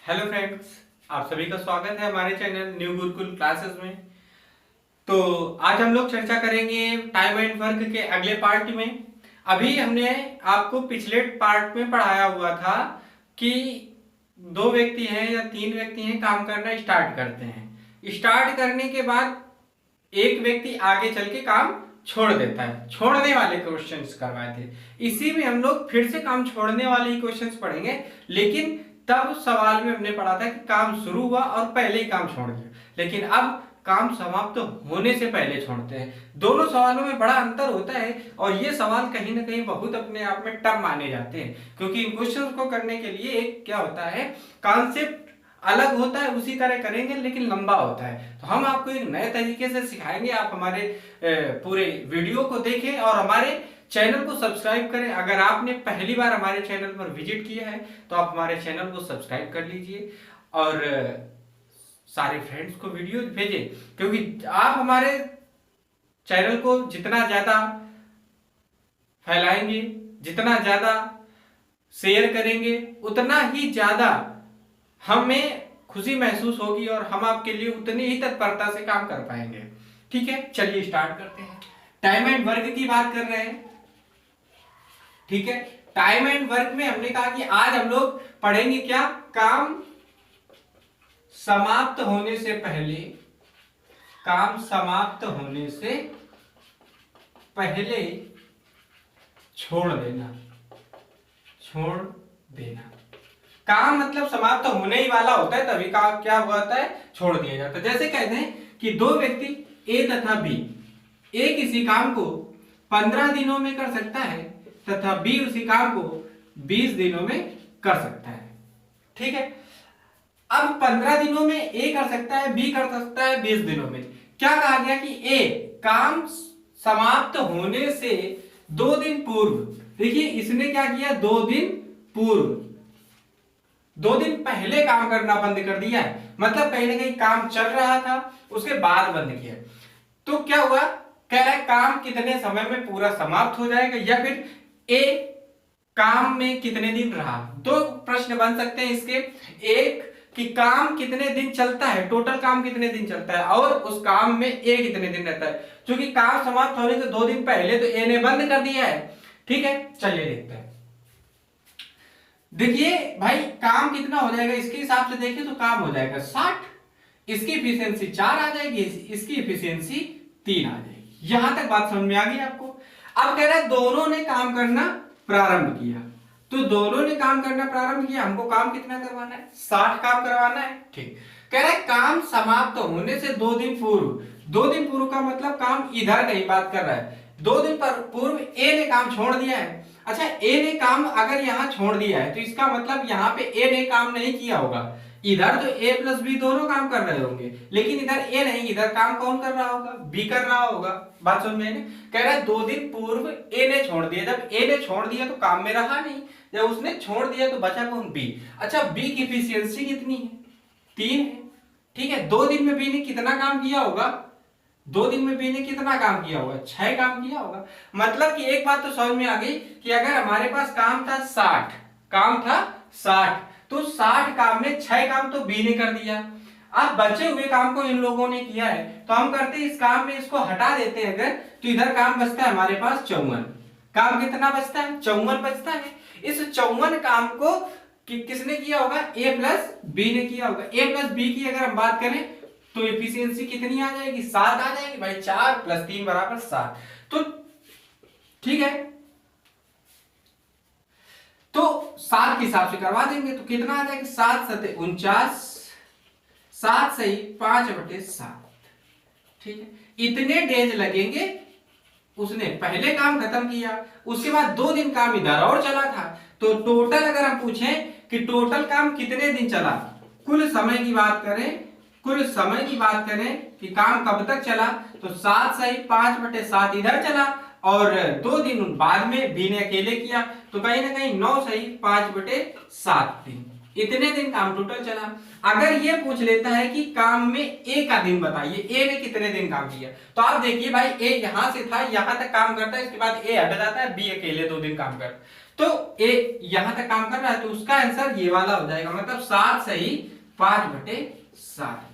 Hello friends, आप सभी का स्वागत है हमारे चैनल न्यू गुरुकुल क्लासेस में। तो आज हम लोग चर्चा करेंगे टाइम एंड वर्क के अगले पार्ट में। अभी हमने आपको पिछले पार्ट में पढ़ाया हुआ था कि दो व्यक्ति हैं या तीन व्यक्ति हैं, काम करना स्टार्ट करते हैं। स्टार्ट करने के बाद एक व्यक्ति आगे चल के काम छोड़ देता है। छोड़ने वाले क्वेश्चंस करवाए थे। इसी में हम लोग फिर से काम छोड़ने वाले ही क्वेश्चंस पढ़ेंगे, लेकिन तब सवाल में हमने पढ़ा था कि काम शुरू हुआ और पहले ही काम छोड़ दिया, लेकिन अब काम समाप्त होने से पहले छोड़ते हैं। दोनों सवालों में बड़ा अंतर होता है और ये सवाल कहीं ना कहीं बहुत अपने आप में टफ माने जाते हैं, क्योंकि इन क्वेश्चंस को करने के लिए एक क्या होता है, कॉन्सेप्ट अलग होता है, उसी तरह करेंगे लेकिन लंबा होता है। तो हम आपको एक नए तरीके से सिखाएंगे। आप हमारे पूरे वीडियो को देखें और हमारे चैनल को सब्सक्राइब करें। अगर आपने पहली बार हमारे चैनल पर विजिट किया है तो आप हमारे चैनल को सब्सक्राइब कर लीजिए और सारे फ्रेंड्स को वीडियो भेजें, क्योंकि आप हमारे चैनल को जितना ज्यादा फैलाएंगे, जितना ज्यादा शेयर करेंगे, उतना ही ज्यादा हमें खुशी महसूस होगी और हम आपके लिए उतनी ही तत्परता से काम कर पाएंगे। ठीक है, चलिए स्टार्ट करते हैं। टाइम एंड वर्क की बात कर रहे हैं। ठीक है, टाइम एंड वर्क में हमने कहा कि आज हम लोग पढ़ेंगे क्या, काम समाप्त होने से पहले, काम समाप्त होने से पहले छोड़ देना। छोड़ देना, काम मतलब समाप्त होने ही वाला होता है, तभी काम क्या होता है, छोड़ दिया जाता है। जैसे कहते हैं कि दो व्यक्ति ए तथा बी, ए किसी काम को 15 दिनों में कर सकता है तथा बी उसी काम को 20 दिनों में कर सकता है। ठीक है, अब 15 दिनों में ए कर सकता है, बी कर सकता है 20 दिनों में। क्या कहा गया कि ए काम समाप्त होने से 2 दिन पूर्व, देखिए इसने क्या किया, 2 दिन पूर्व, 2 दिन पहले काम करना बंद कर दिया है। मतलब कहीं ना कहीं काम चल रहा था, उसके बाद बंद किया। तो क्या हुआ, कह रहा है काम कितने समय में पूरा समाप्त हो जाएगा, या फिर ए काम में कितने दिन रहा। दो प्रश्न बन सकते हैं इसके। एक कि काम कितने दिन चलता है, टोटल काम कितने दिन चलता है, और उस काम में ए कितने दिन रहता है। क्योंकि काम समाप्त होने से 2 दिन पहले तो ए ने बंद कर दिया है। ठीक है, चलिए देखते हैं। देखिए भाई, काम कितना हो जाएगा, इसके हिसाब से देखिए तो काम हो जाएगा 60, इसकी इफिशियंसी 4 आ जाएगी, इसकी इफिशियंसी 3 आ जाएगी। यहां तक बात समझ में आ गई आपको। अब कह रहा है दोनों ने काम करना प्रारंभ किया, तो दोनों ने काम करना प्रारंभ किया। हमको काम कितना करवाना है, 60 काम करवाना है। ठीक, कह रहा है काम समाप्त होने से 2 दिन पूर्व। 2 दिन पूर्व का मतलब काम इधर नहीं बात कर रहा है, 2 दिन पर पूर्व ए ने काम छोड़ दिया है। अच्छा, ए ने काम अगर यहां छोड़ दिया है तो इसका मतलब यहां पे ए ने काम नहीं किया होगा। इधर तो ए प्लस बी दोनों काम कर रहे होंगे, लेकिन इधर ए नहीं, इधर काम कौन कर रहा होगा, बी कर रहा होगा। बात समझ में? कह रहा है 2 दिन पूर्व ए ने छोड़ दिया। जब ए ने छोड़ दिया तो काम में रहा नहीं, जब उसने छोड़ दिया तो बचा कौन, बी। अच्छा, बी की इफिशियंसी कितनी है, 3 है। ठीक है, 2 दिन में बी ने कितना काम किया होगा, 2 दिन में बी ने कितना काम किया होगा, 6 काम किया होगा। मतलब कि एक बात तो समझ में आ गई कि अगर हमारे पास काम था 60, काम था 60, तो 60 काम में 6 काम तो बी ने कर दिया। अब बचे हुए काम को इन लोगों ने किया है, तो हम करते हैं इस काम में इसको हटा देते हैं अगर, तो इधर काम बचता है हमारे पास 54। काम कितना बचता है, 54 बचता है। इस 54 काम को किसने किया होगा, ए प्लस बी ने किया होगा। ए प्लस बी की अगर हम बात करें तो एफिशिएंसी कितनी आ जाएगी, 7 आ जाएगी भाई। 4 + 3 = 7। तो ठीक है, तो 7 के हिसाब से करवा देंगे तो कितना आ जाएगा, 7 × 7 = 49, 7 सही 5/7। ठीक है, इतने डेज लगेंगे। उसने पहले काम खत्म किया, उसके बाद 2 दिन काम इधर और चला था। तो टोटल अगर हम पूछें कि टोटल काम कितने दिन चला, कुल समय की बात करें, कुल समय की बात करें कि काम कब तक चला, तो 7 सही 5/7 इधर चला और 2 दिन बाद में बी ने अकेले किया, तो कहीं ना कहीं 9 सही 5/7 दिन, इतने दिन काम टोटल चला। अगर ये पूछ लेता है कि काम में ए का दिन बताइए, ए ने कितने दिन काम किया, तो आप देखिए भाई, ए यहां से था, यहां तक काम करता है, इसके बाद ए हट जाता है, बी अकेले 2 दिन काम करता है। तो ए यहां तक काम कर रहा है तो उसका आंसर ये वाला हो जाएगा, मतलब 7 सही 5/7।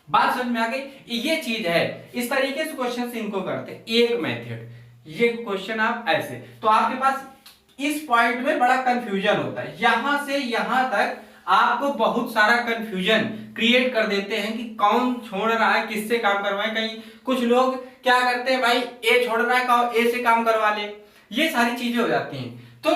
बात समझ में आ गई। ये चीज है, इस तरीके से क्वेश्चन इनको करते हैं। एक मेथड, ये क्वेश्चन आप ऐसे, तो आपके पास इस पॉइंट में बड़ा कंफ्यूजन होता है, यहां से यहां तक आपको बहुत सारा कंफ्यूजन क्रिएट कर देते हैं कि कौन छोड़ रहा है, किससे काम करवाए। कहीं कुछ लोग क्या करते हैं, भाई ए छोड़ रहा है, ए से काम करवा ले, ये सारी चीजें हो जाती हैं। तो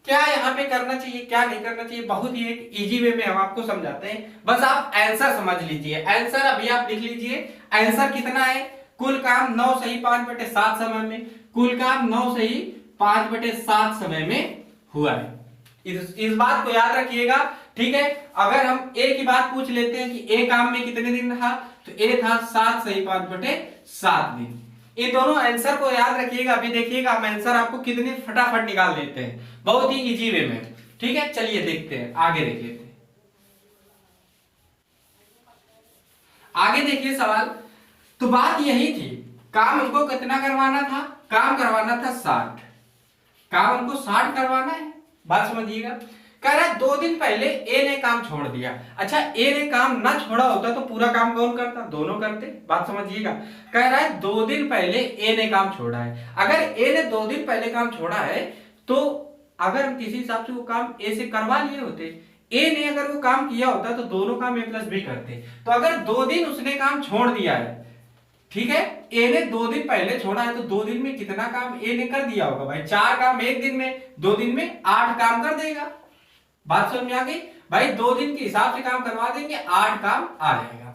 क्या यहाँ पे करना चाहिए, क्या नहीं करना चाहिए, बहुत ही एक इजी वे में हम आपको समझाते हैं। बस आप आंसर समझ लीजिए। आंसर अभी आप लिख लीजिए। आंसर कितना है, कुल काम 9 सही 5/7 समय में, कुल काम 9 सही 5/7 समय में हुआ है। इस बात को याद रखिएगा, ठीक है। अगर हम ए की बात पूछ लेते हैं कि ए काम में कितने दिन रहा, तो ए था 7 सही 5/7 दिन। इन दोनों आंसर को याद रखिएगा। अभी देखिएगा हम आंसर आपको कितने फटाफट निकाल देते हैं, बहुत ही इजी वे में, ठीक है। चलिए देखते हैं, आगे देख लेते हैं। आगे देखिए सवाल। तो बात यही थी, काम हमको कितना करवाना था, काम करवाना था 60, काम हमको 60 करवाना है। बात समझिएगा। कह रहा है 2 दिन पहले ए ने काम छोड़ दिया। अच्छा, ए ने काम ना छोड़ा होता तो पूरा काम कौन करता, दोनों करते। बात समझिएगा। कह रहा है 2 दिन पहले ए ने काम छोड़ा है। अगर ए ने 2 दिन पहले काम छोड़ा है तो अगर हम किसी हिसाब से वो काम ए से करवा लिए होते, ए ने अगर वो काम किया होता तो दोनों काम ए प्लस बी करते। तो अगर 2 दिन उसने काम छोड़ दिया है, ठीक है, ए ने 2 दिन पहले छोड़ा है, तो 2 दिन में कितना काम ए ने कर दिया होगा भाई, 4 काम 1 दिन में, 2 दिन में 8 काम कर देगा। बात समझ में आ गई भाई, 2 दिन के हिसाब से काम करवा देंगे, 8 काम आ जाएगा।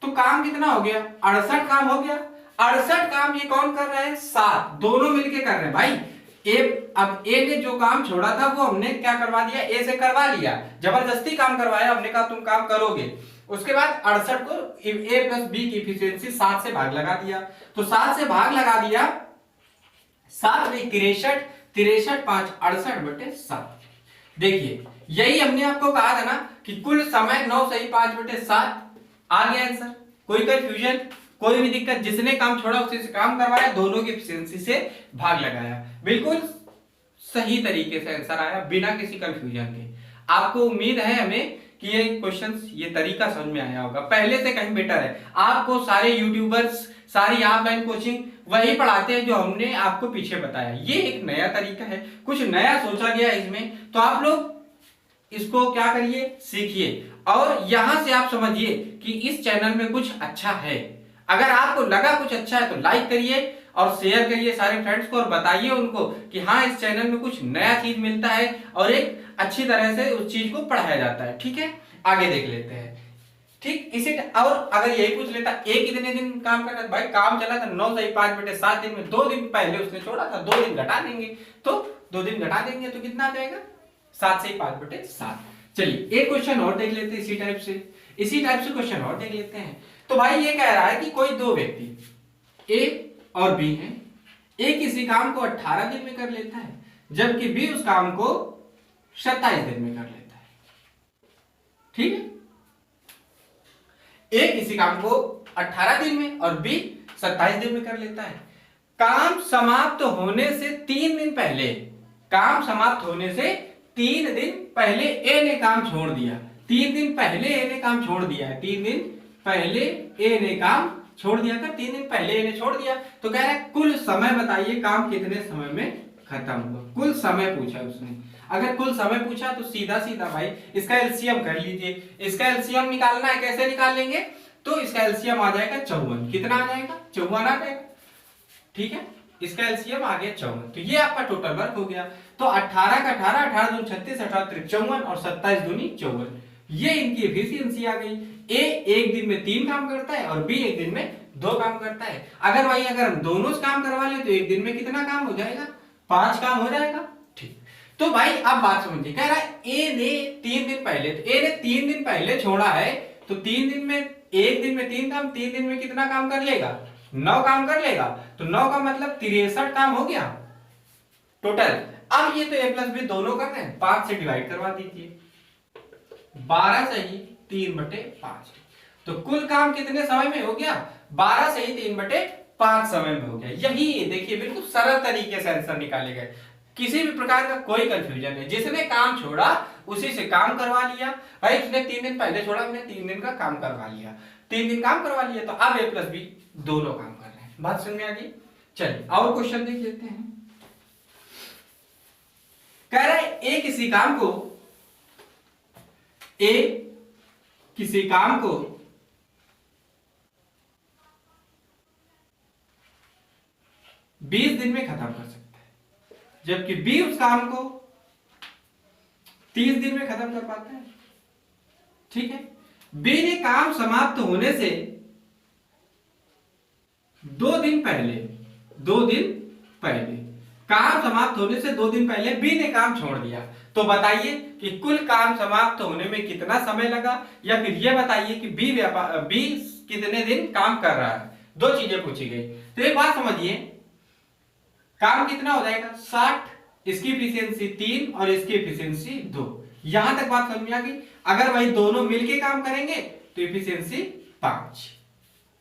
तो काम कितना हो गया, 68 काम हो गया। 68 काम ये कौन कर रहा है, 7, दोनों मिलके कर रहे हैं भाई। अब ए ने जो काम छोड़ा था वो हमने क्या करवा दिया, ए से करवा लिया, जबरदस्ती काम करवाया, हमने कहा तुम काम करोगे। उसके बाद 68 को ए प्लस बी की इफिशियंसी 7 से भाग लगा दिया। तो 7 से भाग लगा दिया, 7 में 63, 63 5 68/7। देखिए यही हमने आपको कहा था ना कि कुल समय 9 सही 5/7 आ गया आंसर। कोई कंफ्यूजन, कोई भी दिक्कत, जिसने काम छोड़ा उसी से काम करवाया, दोनों की एफिशिएंसी से भाग लगाया, बिल्कुल सही तरीके से आंसर आया बिना किसी कंफ्यूजन के। आपको उम्मीद है हमें कि ये क्वेश्चंस, ये तरीका समझ में आया होगा, पहले से कहीं बेटर है। आपको सारे यूट्यूबर्स, सारी ऑफलाइन कोचिंग वही पढ़ाते हैं जो हमने आपको पीछे बताया। ये एक नया तरीका है, कुछ नया सोचा गया इसमें, तो आप लोग इसको क्या करिए, सीखिए। और यहां से आप समझिए कि इस चैनल में कुछ अच्छा है। अगर आपको लगा कुछ अच्छा है तो लाइक करिए और शेयर करिए सारे फ्रेंड्स को, और बताइए उनको कि हाँ इस चैनल में कुछ नया चीज मिलता है और एक अच्छी तरह से उस चीज को पढ़ाया जाता है, ठीक है। आगे देख लेते हैं, ठीक। इसी और अगर यही पूछ लेता ए कितने दिन काम कर रहा था, भाई काम चला था 9 सही 5/7 दिन में, 2 दिन पहले उसने छोड़ा था, 2 दिन घटा देंगे, तो 2 दिन घटा देंगे तो कितना आ जाएगा, 7 सही 5/7। चलिए एक क्वेश्चन और देख लेते हैं इसी टाइप से क्वेश्चन और देख लेते हैं। तो भाई ये कह रहा है कि कोई 2 व्यक्ति ए और बी हैं, ए किसी काम को 18 दिन में कर लेता है जबकि बी उस काम को 27 दिन में कर लेता है, ठीक है। ए किसी काम को 18 दिन में और बी 27 दिन में कर लेता है। काम समाप्त होने से 3 दिन पहले, काम समाप्त होने से 3 दिन पहले ए ने काम छोड़ दिया। 3 दिन पहले ए ने काम छोड़ दिया है, 3 दिन पहले ए ने काम छोड़ दिया था, 3 दिन पहले ए ने छोड़ दिया। तो कह रहा है कुल समय बताइए, काम कितने समय में खत्म हुआ, कुल समय पूछा उसने। अगर कुल समय पूछा तो सीधा सीधा भाई इसका एलसीएम कर लीजिए। इसका एलसीएम निकालना है, कैसे निकाल लेंगे, तो इसका एलसीएम आ जाएगा 54। कितना आ जाएगा, 54 आ जाएगा, ठीक है। इसका एलसीएम आ गया 54, तो ये आपका टोटल वर्क हो गया। तो 18 का 18, 18 दूनी 36, 18 त्रिक 54 और 27 दूनी 54, ये इनकी एफिशिएंसी आ गई। ए एक दिन में 3 काम करता है और बी एक दिन में 2 काम करता है। अगर भाई अगर हम दोनों काम करवा ले तो एक दिन में कितना काम हो जाएगा, 5 काम हो जाएगा, ठीक। तो भाई अब बात समझिए, कह रहा है ए ने 3 दिन पहले, तो ए ने 3 दिन पहले छोड़ा है, तो 3 दिन में, एक दिन में 3 काम, 3 दिन में कितना काम कर लेगा, 9 काम कर लेगा। तो 9 का मतलब 63 काम हो गया टोटल। अब ये तो ए प्लस बी दोनों कर रहे हैं, 5 से डिवाइड करवा दीजिए, 12 सही 3/5। तो कुल काम कितने समय में हो गया, 12 सही 3/5 समय में हो गया। यही देखिए बिल्कुल सरल तरीके से आंसर निकाले गए। किसी भी प्रकार का कोई कंफ्यूजन नहीं, जिसने काम छोड़ा उसी से काम करवा लिया भाई, उसने 3 दिन पहले छोड़ा, हमने 3 दिन का काम करवा लिया, 3 दिन काम करवा लिया, तो अब a प्लस बी दोनों काम कर रहे हैं। बात समझ में आ गई? चलिए और क्वेश्चन देख लेते हैं। कह रहा है ए किसी काम को 20 दिन में खत्म कर सकता है, जबकि बी उस काम को 30 दिन में खत्म कर पाता है। ठीक है, बी ने काम समाप्त होने से 2 दिन पहले काम समाप्त होने से 2 दिन पहले बी ने काम छोड़ दिया। तो बताइए कि कुल काम समाप्त होने में कितना समय लगा, या फिर यह बताइए कि बी कितने दिन काम कर रहा है। 2 चीजें पूछी गई। तो एक बात समझिए, काम कितना हो जाएगा 60, इसकी एफिशिएंसी 3 और इसकी एफिशिएंसी 2। यहां तक बात समझ में आ गई। अगर वही दोनों मिलके काम करेंगे तो एफिशिएंसी 5।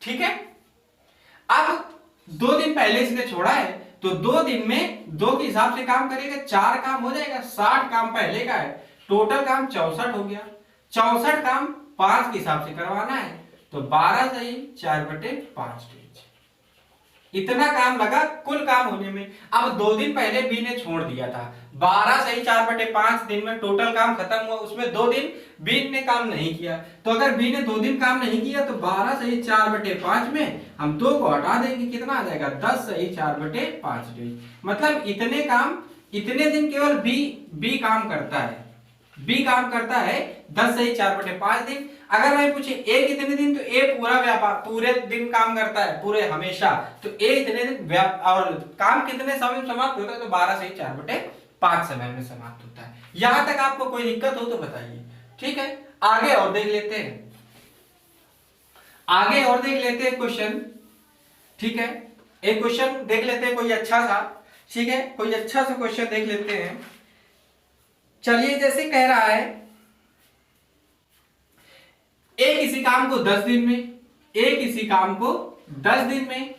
ठीक है, अब 2 दिन पहले इसने छोड़ा है तो 2 दिन में 2 के हिसाब से काम करेगा, 4 काम हो जाएगा। 60 काम पहले का है, टोटल काम 64 हो गया। 64 काम 5 के हिसाब से करवाना है, तो 12 सही 4/5 डेज। इतना काम लगा कुल काम होने में। अब 2 दिन पहले बी ने छोड़ दिया था, 12 सही 4/5 दिन में टोटल काम खत्म हुआ, उसमें 2 दिन बी ने काम नहीं किया। तो अगर बी ने 2 दिन काम नहीं किया तो 12 सही 4/5 में हम 2 को हटा देंगे, कितना आ जाएगा 10 सही 4/5 दिन। मतलब इतने काम, इतने दिन केवल बी काम करता है, बी काम करता है 10 सही 4/5 दिन। अगर मैं पूछे ए कितने दिन, तो ए पूरा व्यापार पूरे दिन काम करता है, पूरे हमेशा, तो ए इतने दिन और काम कितने समय में समाप्त होता है, तो 12 सही 4/5 समय में समाप्त होता है। यहां तक आपको कोई दिक्कत हो तो बताइए। ठीक है, आगे और देख लेते हैं, आगे और देख लेते हैं क्वेश्चन। ठीक है, एक क्वेश्चन देख लेते हैं कोई अच्छा सा। ठीक है, कोई अच्छा सा क्वेश्चन देख लेते हैं। चलिए, जैसे कह रहा है ए किसी काम को 10 दिन में, ए किसी काम को 10 दिन में,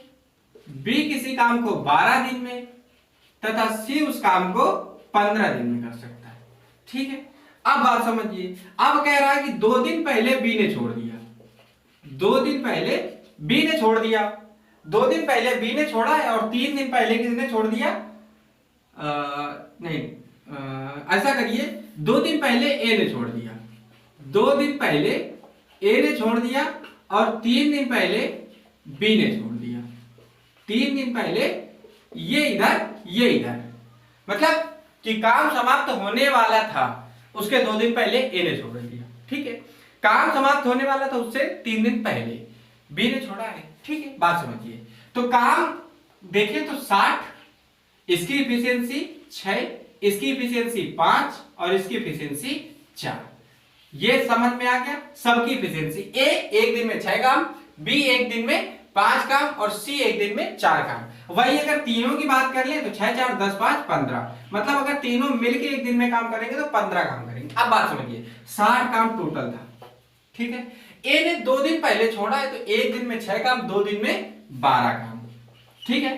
बी किसी काम को 12 दिन में तथा सी उस काम को 15 दिन में कर सकता है। ठीक है, अब बात समझिए। अब कह रहा है कि 2 दिन पहले बी ने छोड़ दिया, 2 दिन पहले बी ने छोड़ दिया, 2 दिन पहले बी ने छोड़ा है और 3 दिन पहले किसने छोड़ दिया, नहीं ऐसा करिए, 2 दिन पहले ए ने छोड़ दिया, 2 दिन पहले ए ने छोड़ दिया और 3 दिन पहले बी ने छोड़ दिया। 3 दिन पहले ये इधर, मतलब कि काम समाप्त होने वाला था उसके 2 दिन पहले ए ने छोड़ दिया। ठीक है, काम समाप्त होने वाला था उससे 3 दिन पहले बी ने छोड़ा है। ठीक है, बात समझिए। तो काम देखें तो 60, इसकी एफिशिएंसी 6, इसकी एफिशिएंसी 5 और इसकी एफिशिएंसी 4। ये समझ में आ गया। सबकी एफिशिएंसी ए एक दिन में 6 काम, बी एक दिन में 5 काम और सी एक दिन में 4 काम। वही अगर तीनों की बात कर ले तो 6 4 10 5 15, मतलब अगर तीनों मिलके एक दिन में काम करेंगे तो 15 काम करेंगे। अब बात समझिए, 60 काम टोटल था। ठीक है, ए ने 2 दिन पहले छोड़ा है तो एक दिन में 6 काम, 2 दिन में 12 काम। ठीक है,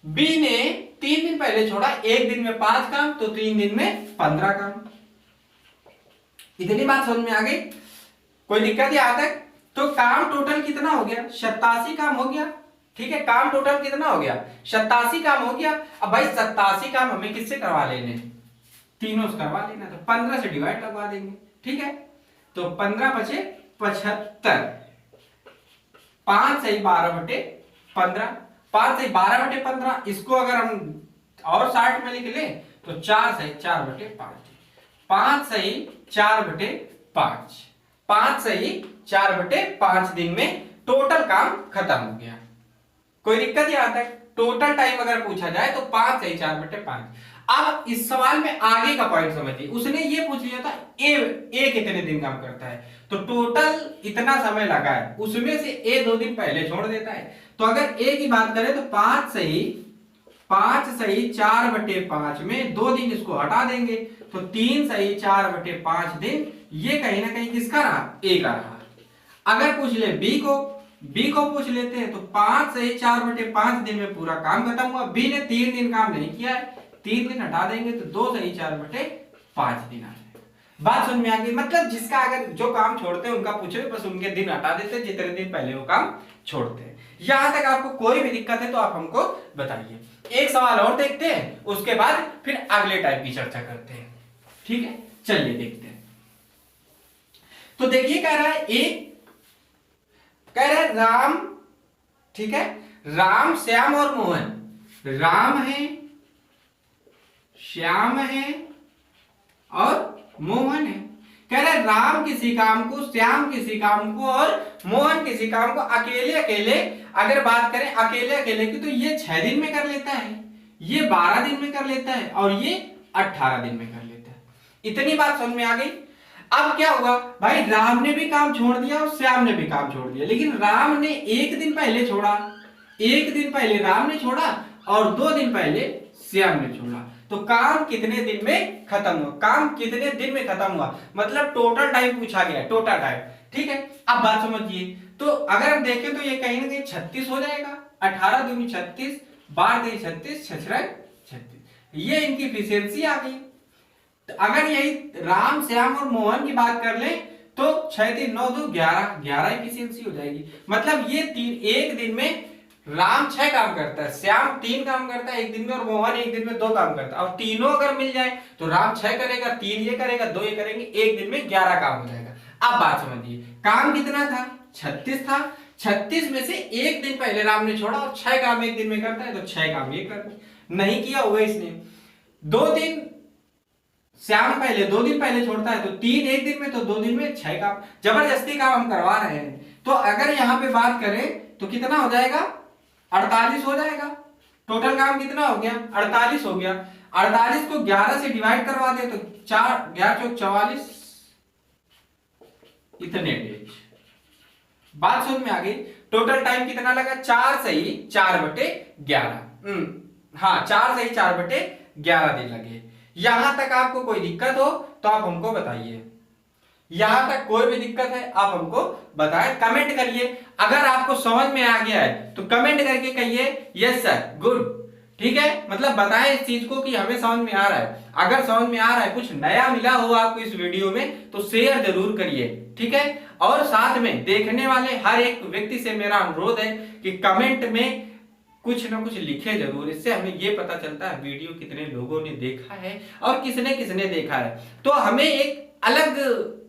बी ने 3 दिन पहले छोड़ा, एक दिन में 5 काम तो 3 दिन में 15 काम। इतनी बात समझ में आ गई? कोई दिक्कत यहां तक? तो काम टोटल कितना हो गया, 87 काम हो गया। ठीक है, काम टोटल कितना हो गया, 87 काम हो गया। अब भाई 87 काम हमें किससे करवा लेने, तीनों से करवा लेना, तो 15 से डिवाइड लगवा देंगे। ठीक है, तो 15 बचे 75, 5 सही 12/15, 5 सही 12/15। इसको अगर हम और 60 में लिख ले तो 4 सही 4/5, 5 सही 4/5, 5 सही 4/5 दिन में टोटल काम खत्म हो गया। कोई दिक्कत यहां तक? टोटल टाइम अगर पूछा जाए तो 5 सही 4/5। अब इस सवाल में आगे का पॉइंट समझिए। उसने ये पूछ लिया था ए कितने दिन काम करता है, तो टोटल इतना समय लगा है, उसमें से ए 2 दिन पहले छोड़ देता है। तो अगर ए की बात करें तो 5 सही 4/5 में 2 दिन इसको हटा देंगे तो 3 सही 4/5 दिन। ये कहीं ना कहीं किसका रहा, ए का रहा। अगर पूछ ले बी को पूछ लेते हैं तो 5 सही 4/5 दिन में पूरा काम खत्म हुआ। बी ने 3 दिन काम नहीं किया है, 3 दिन हटा देंगे तो 2 से 4/5 दिन आ जाएगा। बात समझ में आ गई? मतलब जिसका अगर जो काम छोड़ते हैं उनका पूछ रहे, बस उनके दिन हटा देते हैं जितने दिन पहले वो काम छोड़ते हैं। यहां तक आपको कोई भी दिक्कत है तो आप हमको बताइए। एक सवाल और देखते हैं, उसके बाद फिर अगले टाइप की चर्चा करते हैं। ठीक है, चलिए देखते हैं। तो देखिए कह रहा है कह रहा है राम, ठीक है, राम, श्याम और मोहन। राम है, श्याम है और मोहन है। कह रहे राम किसी काम को, श्याम किसी काम को और मोहन किसी काम को अकेले अकेले, अगर बात करें अकेले अकेले की, तो ये 6 दिन में कर लेता है, ये 12 दिन में कर लेता है और ये 18 दिन में कर लेता है। इतनी बात समझ में आ गई। अब क्या हुआ भाई, राम ने भी काम छोड़ दिया और श्याम ने भी काम छोड़ दिया, लेकिन राम ने 1 दिन पहले छोड़ा, 1 दिन पहले राम ने छोड़ा और 2 दिन पहले श्याम ने छोड़ा। तो काम कितने दिन में खत्म हुआ, काम कितने दिन में खत्म हुआ, मतलब टोटल टाइम पूछा गया, टोटल टाइम। ठीक है, अब बात समझिए। तो अगर हम देखें तो ये कहीं ना कहीं 36 हो जाएगा। 18 दूनी 36, 12 दूनी 36, 36, ये इनकी इफिशियंसी आ गई। तो अगर यही राम, श्याम और मोहन की बात कर ले तो 6 3 9 2 11, 11 इफिशियंसी हो जाएगी। मतलब ये 1 दिन में राम 6 काम करता है, श्याम 3 काम करता है 1 दिन में और मोहन 1 दिन में 2 काम करता है। और तीनों अगर मिल जाए तो राम 6 करेगा, 3 ये करेगा, 2 ये करेंगे, 1 दिन में 11 काम हो जाएगा। अब बात समझिए, काम कितना था, 36 था। 36 में से 1 दिन पहले राम ने छोड़ा और 6 काम 1 दिन में करता है, तो 6 काम ये कर नहीं किया हुआ इसने। 2 दिन श्याम पहले 2 दिन पहले छोड़ता है, तो 3 1 दिन में, तो 2 दिन में 6 काम, जबरदस्ती काम हम करवा रहे हैं। तो अगर यहाँ पे बात करें तो कितना हो जाएगा, 48 हो जाएगा। टोटल काम कितना हो गया, 48 हो गया। 48 को 11 से डिवाइड करवा दे तो 4 11 चौक 44, इतने डेज। बात समझ में आ गई। टोटल टाइम कितना लगा, 4 सही 4/11। हाँ, 4 सही 4/11 दिन लगे। यहां तक आपको कोई दिक्कत हो तो आप हमको बताइए। यहां तक कोई भी दिक्कत है आप हमको बताएं, कमेंट करिए। अगर आपको समझ में आ गया है तो कमेंट करके कहिए यस सर, गुड। ठीक है, मतलब बताएं इस चीज को कि हमें समझ में आ रहा है। अगर समझ में आ रहा है, कुछ नया मिला हो आपको इस वीडियो में, तो शेयर जरूर करिए। ठीक है, और साथ में देखने वाले हर एक व्यक्ति से मेरा अनुरोध है कि कमेंट में कुछ ना कुछ लिखे जरूर। इससे हमें ये पता चलता है वीडियो कितने लोगों ने देखा है और किसने किसने देखा है। तो हमें एक अलग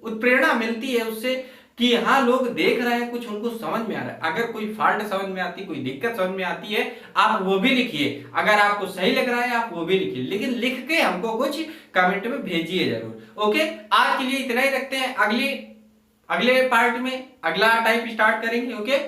उत्प्रेरणा मिलती है उससे कि हाँ, लोग देख रहे हैं, कुछ उनको समझ में आ रहा है। अगर कोई फॉल्ट समझ में आती, कोई दिक्कत समझ में आती है, आप वो भी लिखिए। अगर आपको सही लग रहा है आप वो भी लिखिए, लेकिन लिख के हमको कुछ कमेंट में भेजिए जरूर। ओके, आज के लिए इतना ही रखते हैं। अगले पार्ट में अगला टाइप स्टार्ट करेंगे। ओके।